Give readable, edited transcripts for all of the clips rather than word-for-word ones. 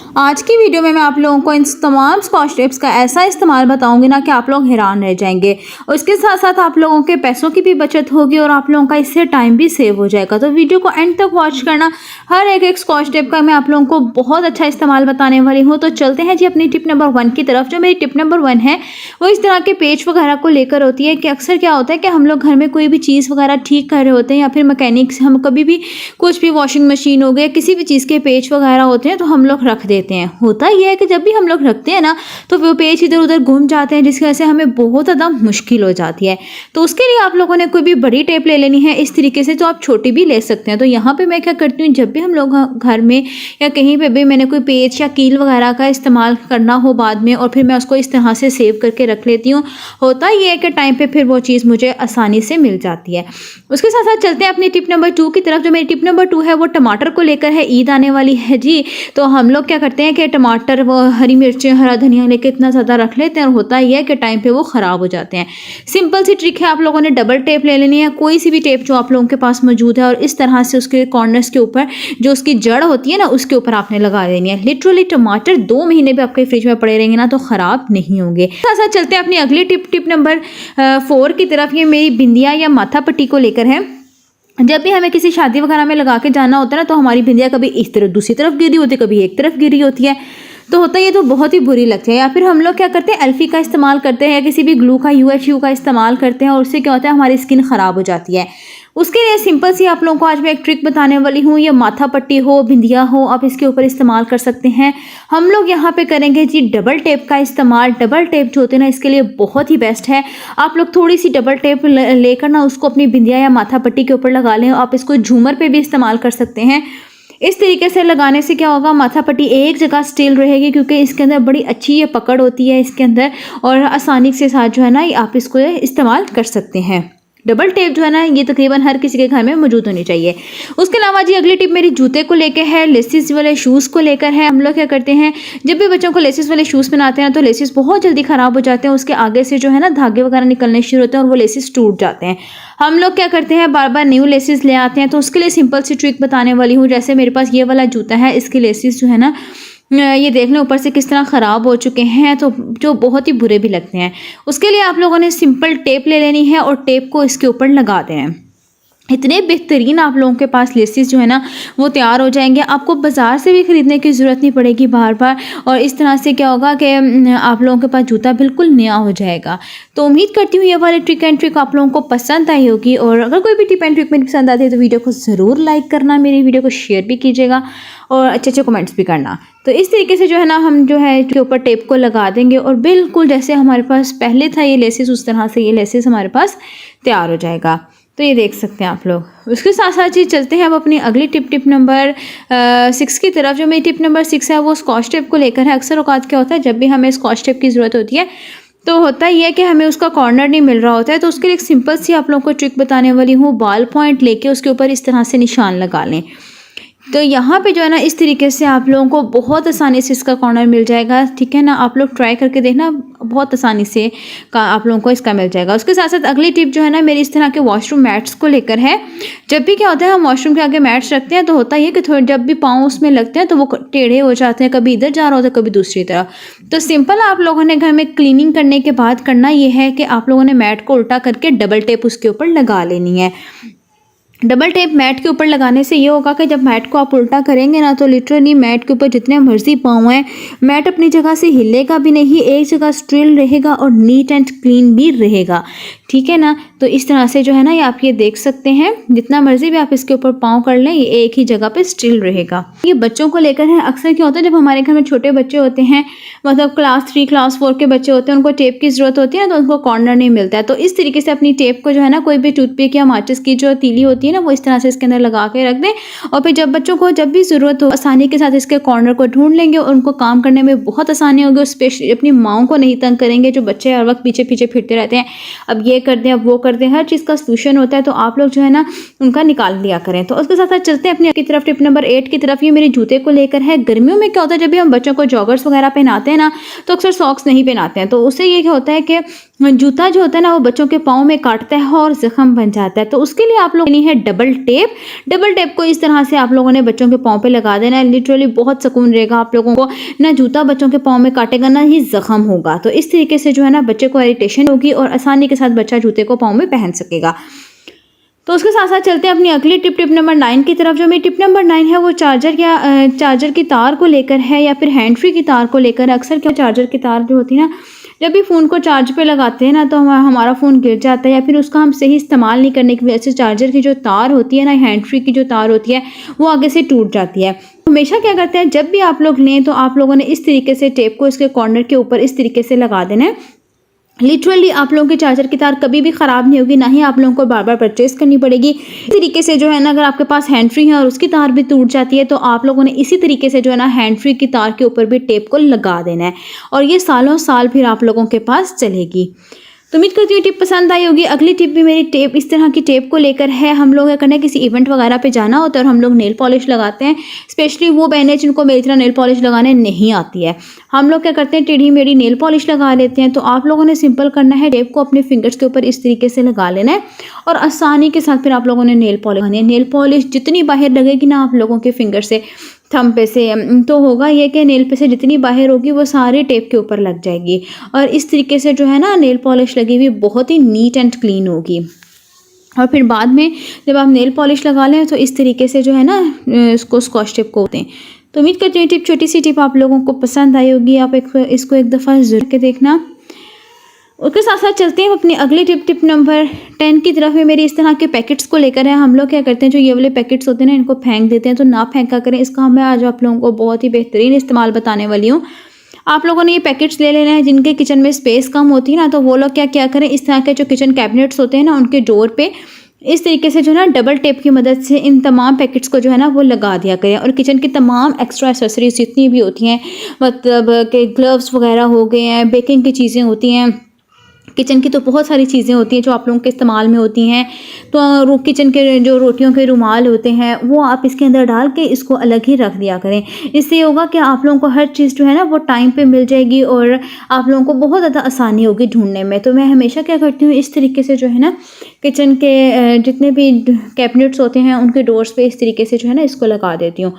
आज की वीडियो में मैं आप लोगों को इन तमाम स्कॉच टेप्स का ऐसा इस्तेमाल बताऊंगी ना कि आप लोग हैरान रह जाएंगे और इसके साथ साथ आप लोगों के पैसों की भी बचत होगी और आप लोगों का इससे टाइम भी सेव हो जाएगा। तो वीडियो को एंड तक वॉच करना। हर एक स्कॉच टेप का मैं आप लोगों को बहुत अच्छा इस्तेमाल बताने वाली हूँ। तो चलते हैं जी अपनी टिप नंबर 1 की तरफ। जो मेरी टिप नंबर 1 है वो इस तरह के पेच वगैरह को लेकर होती है कि अक्सर क्या होता है कि हम लोग घर में कोई भी चीज़ वगैरह ठीक कर रहे होते हैं या फिर मैकेनिक से हम कभी भी कुछ भी वॉशिंग मशीन हो गया किसी भी चीज़ के पेच वगैरह होते हैं तो हम लोग रख देते हैं। होता यह है कि जब भी हम लोग रखते हैं ना तो वो पेच इधर उधर घूम जाते हैं जिसकी वजह से हमें बहुत ज़्यादा मुश्किल हो जाती है। तो उसके लिए आप लोगों ने कोई भी बड़ी टेप ले लेनी है इस तरीके से, तो आप छोटी भी ले सकते हैं। तो यहाँ पे मैं क्या करती हूँ, जब भी हम लोग घर में या कहीं पे भी मैंने कोई पेच या कील वगैरह का इस्तेमाल करना हो बाद में और फिर मैं उसको इस तरह से सेव करके रख लेती हूँ। होता ये है कि टाइम पे फिर वो चीज़ मुझे आसानी से मिल जाती है। उसके साथ साथ चलते हैं अपनी टिप नंबर 2 की तरफ। जो मेरी टिप नंबर 2 है वो टमाटर को लेकर है। ईद आने वाली है जी, तो हम लोग क्या करते हैं कि टमाटर वो हरी मिर्चें हरा धनिया लेके इतना ज़्यादा रख लेते हैं और होता ही है कि टाइम पे वो ख़राब हो जाते हैं। सिंपल सी ट्रिक है, आप लोगों ने डबल टेप ले लेनी है, कोई सी भी टेप जो आप लोगों के पास मौजूद है और इस तरह से उसके कॉर्नर्स के ऊपर जो उसकी जड़ होती है ना उसके ऊपर आपने लगा देनी है। लिटरली टमाटर 2 महीने भी आपके फ्रिज में पड़े रहेंगे ना तो ख़राब नहीं होंगे। साथ साथ चलते हैं अपनी अगली टिप नंबर 4 की तरफ। ये मेरी बिंदिया या माथा पट्टी को लेकर है। जब भी हमें किसी शादी वगैरह में लगा के जाना होता है ना तो हमारी बिंदिया कभी इस तरफ दूसरी तरफ गिरी होती है, कभी एक तरफ गिरी होती है, तो होता है ये तो बहुत ही बुरी लगती है। या फिर हम लोग क्या करते हैं, एल्फी का इस्तेमाल करते हैं या किसी भी ग्लू का UHU का इस्तेमाल करते हैं और उससे क्या होता है हमारी स्किन ख़राब हो जाती है। उसके लिए सिंपल सी आप लोगों को आज मैं एक ट्रिक बताने वाली हूँ। ये माथा पट्टी हो बिंदिया हो आप इसके ऊपर इस्तेमाल कर सकते हैं। हम लोग यहाँ पे करेंगे जी डबल टेप का इस्तेमाल। डबल टेप जो होते हैं ना इसके लिए बहुत ही बेस्ट है। आप लोग थोड़ी सी डबल टेप लेकर ना उसको अपनी बिंदिया या माथा पट्टी के ऊपर लगा लें। आप इसको झूमर पे भी इस्तेमाल कर सकते हैं। इस तरीके से लगाने से क्या होगा, माथा पट्टी एक जगह स्टिल रहेगी क्योंकि इसके अंदर बड़ी अच्छी ये पकड़ होती है इसके अंदर और आसानी के साथ जो है ना आप इसको इस्तेमाल कर सकते हैं। डबल टेप जो है ना ये तकरीबन हर किसी के घर में मौजूद होनी चाहिए। उसके अलावा जी अगली टिप मेरी जूते को लेकर है, लेसिस वाले शूज़ को लेकर है। हम लोग क्या करते हैं, जब भी बच्चों को लेसिस वाले शूज़ पहनाते हैं तो लेसिस बहुत जल्दी ख़राब हो जाते हैं। उसके आगे से जो है ना धागे वगैरह निकलने शुरू होते हैं और वो लेसिस टूट जाते हैं। हम लोग क्या करते हैं, बार बार न्यू लेसिस ले आते हैं। तो उसके लिए सिंपल सी ट्रिक बताने वाली हूँ। जैसे मेरे पास ये वाला जूता है, इसकी लेसिस जो है ना ये देख लें ऊपर से किस तरह ख़राब हो चुके हैं, तो जो बहुत ही बुरे भी लगते हैं। उसके लिए आप लोगों ने सिंपल टेप ले लेनी है और टेप को इसके ऊपर लगा देना है। इतने बेहतरीन आप लोगों के पास लेसिस जो है ना वो तैयार हो जाएंगे। आपको बाज़ार से भी ख़रीदने की ज़रूरत नहीं पड़ेगी बार बार। और इस तरह से क्या होगा कि आप लोगों के पास जूता बिल्कुल नया हो जाएगा। तो उम्मीद करती हूँ ये वाली ट्रिक एंड ट्रिक आप लोगों को पसंद आई होगी। और अगर कोई भी टिप एंड ट्रिक मेरी पसंद आती है तो वीडियो को ज़रूर लाइक करना, मेरी वीडियो को शेयर भी कीजिएगा और अच्छे अच्छे कमेंट्स भी करना। तो इस तरीके से जो है ना हम जो है के ऊपर टेप को लगा देंगे और बिल्कुल जैसे हमारे पास पहले था ये लेसिस उस तरह से ये लेसिस हमारे पास तैयार हो जाएगा। तो ये देख सकते हैं आप लोग। उसके साथ साथ ही चलते हैं अब अपनी अगली टिप नंबर 6 की तरफ। जो मेरी टिप नंबर 6 है वो स्कॉच टेप को लेकर है। अक्सर औकात क्या होता है जब भी हमें स्कॉच टेप की ज़रूरत होती है तो होता ही है कि हमें उसका कॉर्नर नहीं मिल रहा होता है। तो उसके लिए एक सिंपल सी आप लोगों को ट्रिक बताने वाली हूँ। बॉल पॉइंट लेके उसके ऊपर इस तरह से निशान लगा लें। तो यहाँ पे जो है ना इस तरीके से आप लोगों को बहुत आसानी से इसका कॉर्नर मिल जाएगा। ठीक है ना, आप लोग ट्राई करके देखना, बहुत आसानी से आप लोगों को इसका मिल जाएगा। उसके साथ साथ अगली टिप जो है ना मेरी इस तरह के वॉशरूम मैट्स को लेकर है। जब भी क्या होता है हम वॉशरूम के आगे मैट्स रखते हैं तो होता ही है कि थोड़े जब भी पाँव उसमें लगते हैं तो वो टेढ़े हो जाते हैं, कभी इधर जा रहा होता है कभी दूसरी तरफ। तो सिंपल आप लोगों ने घर में क्लीनिंग करने के बाद करना ये है कि आप लोगों ने मैट को उल्टा करके डबल टेप उसके ऊपर लगा लेनी है। डबल टेप मैट के ऊपर लगाने से ये होगा कि जब मैट को आप उल्टा करेंगे ना तो लिटरली मैट के ऊपर जितने मर्जी पाँव हैं मैट अपनी जगह से हिलेगा भी नहीं, एक जगह स्टिल रहेगा और नीट एंड क्लीन भी रहेगा। ठीक है ना, तो इस तरह से जो है ना ये आप ये देख सकते हैं जितना मर्जी भी आप इसके ऊपर पाँव कर लें ये एक ही जगह पे स्टिल रहेगा। ये बच्चों को लेकर है। अक्सर क्या होता है जब हमारे घर में छोटे बच्चे होते हैं, मतलब क्लास 3 क्लास 4 के बच्चे होते हैं, उनको टेप की ज़रूरत होती है ना तो उनको कॉर्नर नहीं मिलता है। तो इस तरीके से अपनी टेप को जो है ना कोई भी टूथपिक या माचिस की जो तीली होती है ना वो इस तरह से इसके अंदर लगा के रख दें और फिर जब बच्चों को जब भी ज़रूरत हो आसानी के साथ इसके कॉर्नर को ढूंढ लेंगे और उनको काम करने में बहुत आसानी होगी। और स्पेशली अपनी माओ को नहीं तंग करेंगे जो बच्चे हर वक्त पीछे पीछे फिरते रहते हैं, अब ये कर दें अब वो कर दें, हर चीज़ का सोल्यूशन होता है। तो आप लोग जो है ना उनका निकाल लिया करें। तो उसके साथ साथ चलते हैं अपनी की तरफ टिप नंबर 8 की तरफ। ये मेरे जूते को लेकर है। गर्मियों में क्या होता है जब भी हम बच्चों को जॉगर्स वगैरह पहनाते हैं ना तो अक्सर सॉक्स नहीं पहनाते हैं। तो उससे ये क्या होता है कि जूता जो होता है ना वो बच्चों के पाँव में काटता है और जख्म बन जाता है। तो उसके लिए आप लोग लेनी है डबल टेप। डबल टेप को इस तरह से आप लोगों ने बच्चों के पाँव पे लगा देना है। लिटरली बहुत सुकून रहेगा आप लोगों को, ना जूता बच्चों के पाँव में काटेगा ना ही जख्म होगा। तो इस तरीके से जो है ना बच्चे को इरिटेशन होगी और आसानी के साथ बच्चा जूते को पाँव में पहन सकेगा। तो उसके साथ साथ चलते हैं अपनी अगली टिप नंबर 9 की तरफ। जो मेरी टिप नंबर 9 है वो चार्जर की तार को लेकर है या फिर हैंड फ्री की तार को लेकर। अक्सर क्या चार्जर की तार जो होती है ना, जब भी फ़ोन को चार्ज पे लगाते हैं ना तो हमारा फ़ोन गिर जाता है या फिर उसका हम सही इस्तेमाल नहीं करने की वजह से चार्जर की जो तार होती है ना, हैंड फ्री की जो तार होती है वो आगे से टूट जाती है। हमेशा क्या करते हैं, जब भी आप लोग लें तो आप लोगों ने इस तरीके से टेप को इसके कॉर्नर के ऊपर इस तरीके से लगा देना है। लिटरली आप लोगों के चार्जर की तार कभी भी ख़राब नहीं होगी, ना ही आप लोगों को बार बार परचेस करनी पड़ेगी। इस तरीके से जो है ना, अगर आपके पास हैंड फ्री है और उसकी तार भी टूट जाती है तो आप लोगों ने इसी तरीके से जो है ना हैंड फ्री की तार के ऊपर भी टेप को लगा देना है और ये सालों साल फिर आप लोगों के पास चलेगी। तो उम्मीद करती हूँ टिप पसंद आई होगी। अगली टिप भी मेरी टेप इस तरह की टेप को लेकर है। हम लोग क्या करना है, किसी इवेंट वगैरह पे जाना होता है और हम लोग नेल पॉलिश लगाते हैं। स्पेशली वो बहनें जिनको मेरी तरह नेल पॉलिश लगाने नहीं आती है, हम लोग क्या करते हैं टेढ़ी मेढ़ी नेल पॉलिश लगा लेते हैं। तो आप लोगों ने सिंपल करना है, टेप को अपने फिंगर्स के ऊपर इस तरीके से लगा लेना है और आसानी के साथ फिर आप लोगों ने नेल पॉलिश लगानी है। नेल पॉलिश जितनी बाहर लगेगी ना आप लोगों के फिंगर से, थंब पे से, तो होगा ये कि नेल पे से जितनी बाहर होगी वो सारी टेप के ऊपर लग जाएगी और इस तरीके से जो है ना नेल पॉलिश लगी हुई बहुत ही नीट एंड क्लीन होगी। और फिर बाद में जब आप नेल पॉलिश लगा लें तो इस तरीके से जो है ना इसको स्कॉच टेप को होते हैं। तो उम्मीद करती हूँ टिप, छोटी सी टिप आप लोगों को पसंद आई होगी। आप इसको एक दफ़ा ज़रूर के देखना। उसके साथ साथ चलते हैं अपनी अगली टिप नंबर 10 की तरफ। में मेरी इस तरह के पैकेट्स को लेकर है। हम लोग क्या करते हैं, जो ये वाले पैकेट्स होते हैं ना इनको फेंक देते हैं, तो ना फेंका करें। इसका मैं आज आप लोगों को बहुत ही बेहतरीन इस्तेमाल बताने वाली हूँ। आप लोगों ने ये पैकेट्स ले लेना है जिनके किचन में स्पेस कम होती है ना, तो वो लोग क्या करें, इस तरह के जो किचन कैबिनेट्स होते हैं ना उनके डोर पे इस तरीके से जो है ना डबल टेप की मदद से इन तमाम पैकेट्स को जो है ना वो लगा दिया करें। और किचन की तमाम एक्स्ट्रा एक्सेसरीज जितनी भी होती हैं, मतलब के ग्लव्स वगैरह हो गए हैं, बेकिंग की चीज़ें होती हैं, किचन की तो बहुत सारी चीज़ें होती हैं जो आप लोगों के इस्तेमाल में होती हैं। तो किचन के जो रोटियों के रुमाल होते हैं वो आप इसके अंदर डाल के इसको अलग ही रख दिया करें। इससे होगा कि आप लोगों को हर चीज़ जो है ना वो टाइम पे मिल जाएगी और आप लोगों को बहुत ज़्यादा आसानी होगी ढूंढने में। तो मैं हमेशा क्या करती हूँ, इस तरीके से जो है ना किचन के जितने भी कैबिनेट्स होते हैं उनके डोर्स पे इस तरीके से जो है ना इसको लगा देती हूँ।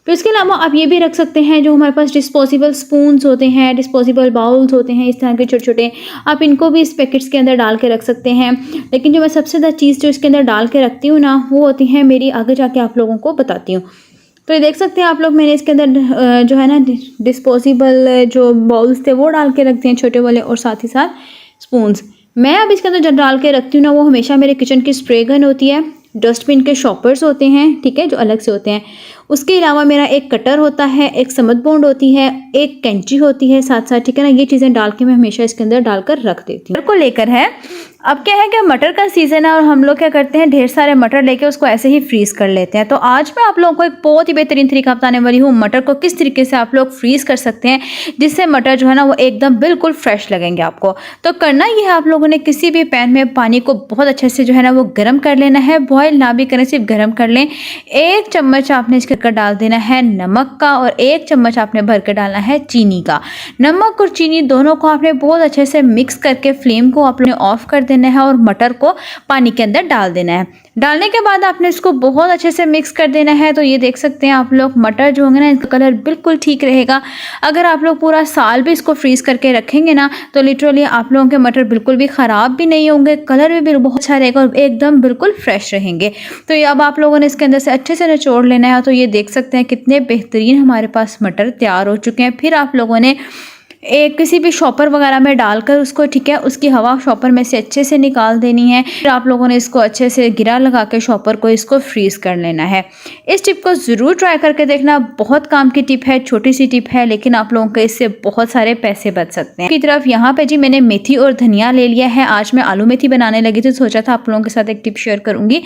फिर इसके अलावा आप ये भी रख सकते हैं, जो हमारे पास डिस्पोजेबल स्पून्स होते हैं, डिस्पोजेबल बाउल्स होते हैं, इस तरह के छोटे छोटे, आप इनको भी इस पैकेट्स के अंदर डाल के रख सकते हैं। लेकिन जो मैं सबसे ज़्यादा चीज़ जो इसके अंदर डाल के रखती हूँ ना वो होती है मेरी, आगे जाके आप लोगों को बताती हूँ। तो ये देख सकते हैं आप लोग, मैंने इसके अंदर जो है ना डिस्पोजेबल जो बाउल्स थे वो डाल के रखते हैं छोटे वाले, और साथ ही साथ स्पून्स। मैं अब इसके अंदर जब डाल के रखती हूँ ना वो हमेशा मेरे किचन की स्प्रे गन होती है, डस्टबिन के शॉपर्स होते हैं, ठीक है, जो अलग से होते हैं। उसके अलावा मेरा एक कटर होता है, एक समत बोंड होती है, एक कैंची होती है साथ साथ, ठीक है ना। ये चीज़ें डाल के मैं हमेशा इसके अंदर डालकर रख देती हूँ। को लेकर है, अब क्या है कि मटर का सीज़न है और हम लोग क्या करते हैं, ढेर सारे मटर लेके उसको ऐसे ही फ्रीज़ कर लेते हैं। तो आज मैं आप लोगों को एक बहुत ही बेहतरीन तरीका बताने वाली हूँ, मटर को किस तरीके से आप लोग फ्रीज़ कर सकते हैं जिससे मटर जो है ना वो एकदम बिल्कुल फ्रेश लगेंगे आपको। तो करना ये है, आप लोगों ने किसी भी पैन में पानी को बहुत अच्छे से जो है ना वो गर्म कर लेना है। बॉयल ना भी करें, सिर्फ गर्म कर लें। 1 चम्मच आपने इसके अंदर डाल देना है नमक का और 1 चम्मच आपने भर के डालना है चीनी का। नमक और चीनी दोनों को आपने बहुत अच्छे से मिक्स करके फ्लेम को आपने ऑफ कर देना है और मटर को पानी के अंदर डाल देना है। डालने के बाद आपने इसको बहुत अच्छे से मिक्स कर देना है। तो ये देख सकते हैं आप लोग, मटर जो होंगे ना इनका कलर बिल्कुल ठीक रहेगा। अगर आप लोग पूरा साल भी इसको फ्रीज करके रखेंगे ना तो लिटरली आप लोगों के मटर बिल्कुल भी ख़राब भी नहीं होंगे, कलर भी बहुत अच्छा रहेगा और एकदम बिल्कुल फ्रेश रहेंगे। तो ये अब आप लोगों ने इसके अंदर से अच्छे से निचोड़ लेना है। तो ये देख सकते हैं कितने बेहतरीन हमारे पास मटर तैयार हो चुके हैं। फिर आप लोगों ने एक किसी भी शॉपर वगैरह में डालकर उसको, ठीक है, उसकी हवा शॉपर में से अच्छे से निकाल देनी है। फिर आप लोगों ने इसको अच्छे से गिरा लगा के शॉपर को इसको फ्रीज कर लेना है। इस टिप को ज़रूर ट्राई करके देखना, बहुत काम की टिप है, छोटी सी टिप है लेकिन आप लोगों के इससे बहुत सारे पैसे बच सकते हैं। की तरफ यहाँ पे जी मैंने मेथी और धनिया ले लिया है। आज मैं आलू मेथी बनाने लगी थी, सोचा था आप लोगों के साथ एक टिप शेयर करूंगी।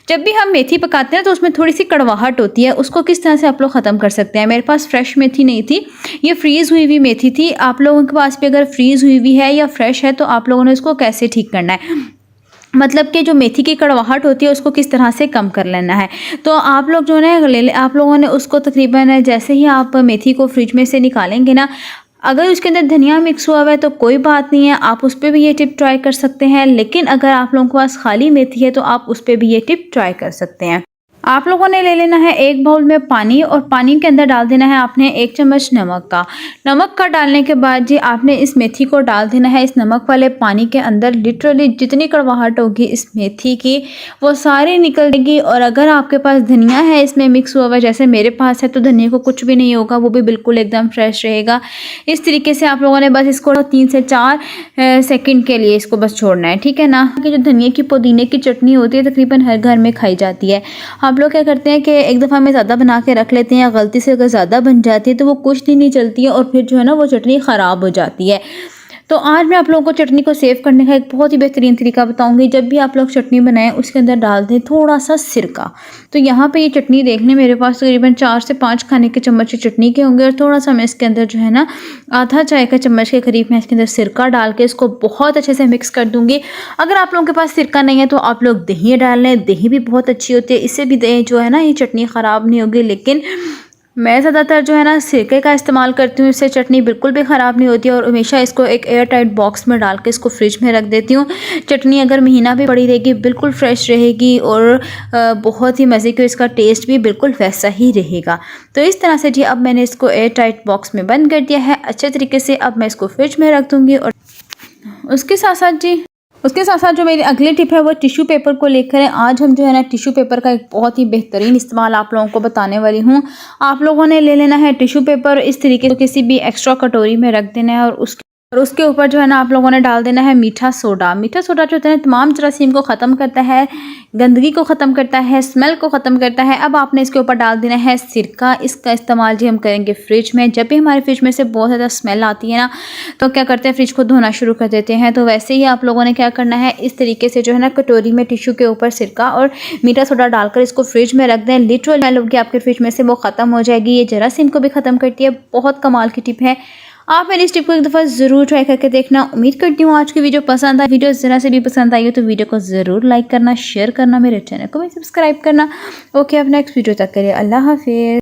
जब भी हम मेथी पकाते हैं तो उसमें थोड़ी सी कड़वाहट होती है, उसको किस तरह से आप लोग ख़त्म कर सकते हैं। मेरे पास फ्रेश मेथी नहीं थी, ये फ्रीज़ हुई हुई मेथी थी। आप लोगों के पास भी अगर फ्रीज़ हुई हुई है या फ्रेश है तो आप लोगों ने इसको कैसे ठीक करना है, मतलब कि जो मेथी की कड़वाहट होती है उसको किस तरह से कम कर लेना है। तो आप लोग जो है आप लोगों ने उसको तकरीबन जैसे ही आप मेथी को फ्रिज में से निकालेंगे ना, अगर उसके अंदर धनिया मिक्स हुआ है तो कोई बात नहीं है, आप उस पर भी ये टिप ट्राई कर सकते हैं। लेकिन अगर आप लोगों के पास खाली मेथी है तो आप उस पर भी ये टिप ट्राई कर सकते हैं। आप लोगों ने ले लेना है एक बाउल में पानी और पानी के अंदर डाल देना है आपने 1 चम्मच नमक का। नमक का डालने के बाद जी आपने इस मेथी को डाल देना है इस नमक वाले पानी के अंदर। लिटरली जितनी कड़वाहट होगी इस मेथी की वो सारी निकल जाएगी। और अगर आपके पास धनिया है इसमें मिक्स हुआ हुआ जैसे मेरे पास है तो धनिया को कुछ भी नहीं होगा, वो भी बिल्कुल एकदम फ्रेश रहेगा। इस तरीके से आप लोगों ने बस इसको 3 से 4 सेकंड के लिए इसको बस छोड़ना है, ठीक है ना। कि जो धनिया की पुदीने की चटनी होती है तकरीबन हर घर में खाई जाती है। आप लोग क्या करते हैं कि एक दफ़ा में ज़्यादा बना के रख लेते हैं, गलती से अगर ज़्यादा बन जाती है तो वो कुछ दिन नहीं चलती है और फिर जो है ना वो चटनी ख़राब हो जाती है। तो आज मैं आप लोगों को चटनी को सेव करने का एक बहुत ही बेहतरीन तरीका बताऊंगी। जब भी आप लोग चटनी बनाएं उसके अंदर डाल दें थोड़ा सा सिरका। तो यहाँ पे ये चटनी देख लें, मेरे पास तकरीबन 4 से 5 खाने के चम्मच चटनी के होंगे और थोड़ा सा मैं इसके अंदर जो है ना आधा चाय का चम्मच के करीब मैं इसके अंदर सिरका डाल के इसको बहुत अच्छे से मिक्स कर दूंगी। अगर आप लोगों के पास सिरका नहीं है तो आप लोग दही डाल लें, दही भी बहुत अच्छी होती है, इससे भी दही जो है ना ये चटनी ख़राब नहीं होगी। लेकिन मैं ज़्यादातर जो है ना सिरके का इस्तेमाल करती हूँ, इससे चटनी बिल्कुल भी ख़राब नहीं होती है। और हमेशा इसको एक एयर टाइट बॉक्स में डाल के इसको फ्रिज में रख देती हूँ। चटनी अगर महीना भी पड़ी रहेगी बिल्कुल फ्रेश रहेगी और बहुत ही मज़े की, इसका टेस्ट भी बिल्कुल वैसा ही रहेगा। तो इस तरह से जी अब मैंने इसको एयर टाइट बॉक्स में बंद कर दिया है अच्छे तरीके से। अब मैं इसको फ्रिज में रख दूँगी। और उसके साथ साथ जो मेरी अगली टिप है वो टिश्यू पेपर को लेकर है। आज हम जो है ना टिश्यू पेपर का एक बहुत ही बेहतरीन इस्तेमाल आप लोगों को बताने वाली हूँ। आप लोगों ने ले लेना है टिश्यू पेपर, इस तरीके से किसी भी एक्स्ट्रा कटोरी में रख देना है और उसके ऊपर जो है ना आप लोगों ने डाल देना है मीठा सोडा। मीठा सोडा जो होता है तमाम जरासीम को ख़त्म करता है, गंदगी को ख़त्म करता है, स्मेल को ख़त्म करता है। अब आपने इसके ऊपर डाल देना है सिरका। इसका इस्तेमाल जी हम करेंगे फ्रिज में। जब भी हमारे फ्रिज में से बहुत ज़्यादा स्मेल आती है ना तो क्या करते हैं फ्रिज को धोना शुरू कर देते हैं। तो वैसे ही आप लोगों ने क्या करना है इस तरीके से जो है ना कटोरी में टिश्यू के ऊपर सिरका और मीठा सोडा डालकर इसको फ्रिज में रख दें। लिटरली स्मेल होगी आपके फ्रिज में से वो ख़त्म हो जाएगी। ये जरासीम को भी ख़त्म करती है, बहुत कमाल की टिप है। आप मेरी इस टिप को एक दफ़ा ज़रूर ट्राई करके देखना। उम्मीद करती हूँ आज की वीडियो पसंद आई। वीडियो ज़रा से भी पसंद आई हो तो वीडियो को ज़रूर लाइक करना, शेयर करना, मेरे चैनल को भी सब्सक्राइब करना। ओके, अब नेक्स्ट वीडियो तक के लिए अल्लाह हाफिज़।